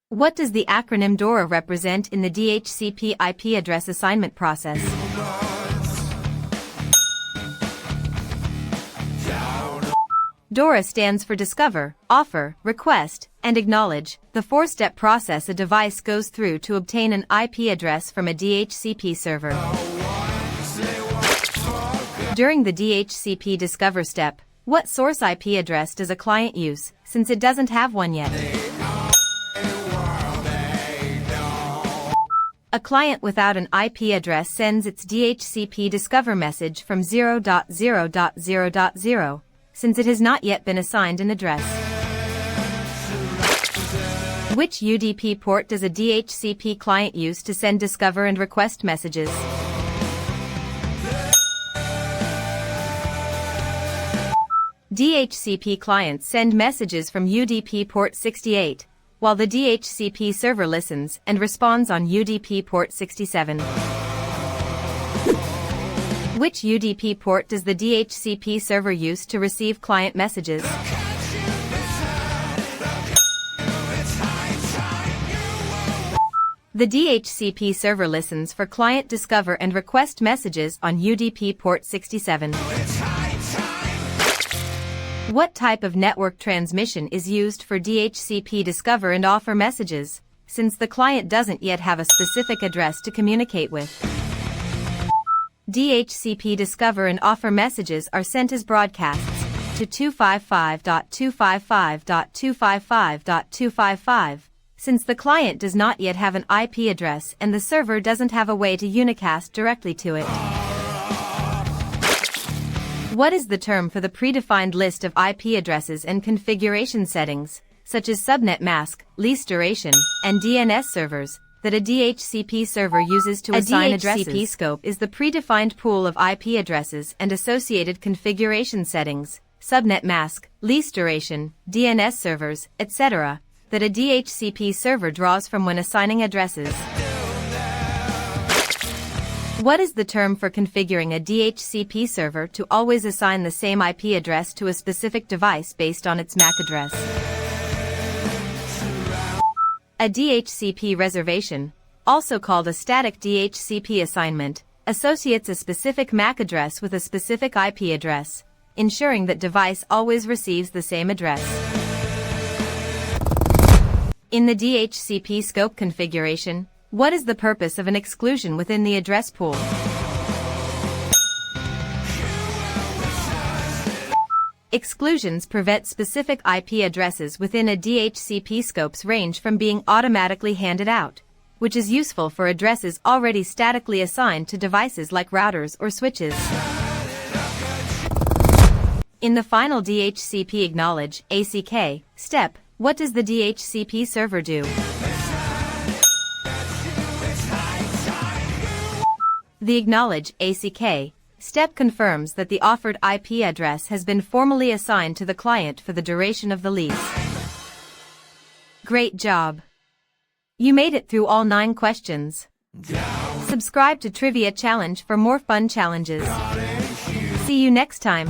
What does the acronym DORA represent in the DHCP IP address assignment process? DORA stands for Discover, Offer, Request, and Acknowledge, the four-step process a device goes through to obtain an IP address from a DHCP server. During the DHCP Discover step, what source IP address does a client use, since it doesn't have one yet? A client without an IP address sends its DHCP Discover message from 0.0.0.0, since it has not yet been assigned an address. Which UDP port does a DHCP client use to send Discover and Request messages? DHCP clients send messages from UDP port 68, while the DHCP server listens and responds on UDP port 67. Which UDP port does the DHCP server use to receive client messages? The DHCP server listens for client Discover and Request messages on UDP port 67. What type of network transmission is used for DHCP Discover and Offer messages, since the client doesn't yet have a specific address to communicate with? DHCP Discover and Offer messages are sent as broadcasts to 255.255.255.255, since the client does not yet have an IP address and the server doesn't have a way to unicast directly to it. What is the term for the predefined list of IP addresses and configuration settings, such as subnet mask, lease duration, and DNS servers, that a DHCP server uses to assign addresses? A DHCP scope is the predefined pool of IP addresses and associated configuration settings, subnet mask, lease duration, DNS servers, etc., that a DHCP server draws from when assigning addresses. What is the term for configuring a DHCP server to always assign the same IP address to a specific device based on its MAC address? A DHCP reservation, also called a static DHCP assignment, associates a specific MAC address with a specific IP address, ensuring that device always receives the same address. In the DHCP scope configuration, what is the purpose of an exclusion within the address pool? Exclusions prevent specific IP addresses within a DHCP scope's range from being automatically handed out, which is useful for addresses already statically assigned to devices like routers or switches. In the final DHCP Acknowledge (ACK) step, what does the DHCP server do? The Acknowledge (ACK) step confirms that the offered IP address has been formally assigned to the client for the duration of the lease. Great job! You made it through all 9 questions. Subscribe to Trivia Challenge for more fun challenges. See you next time.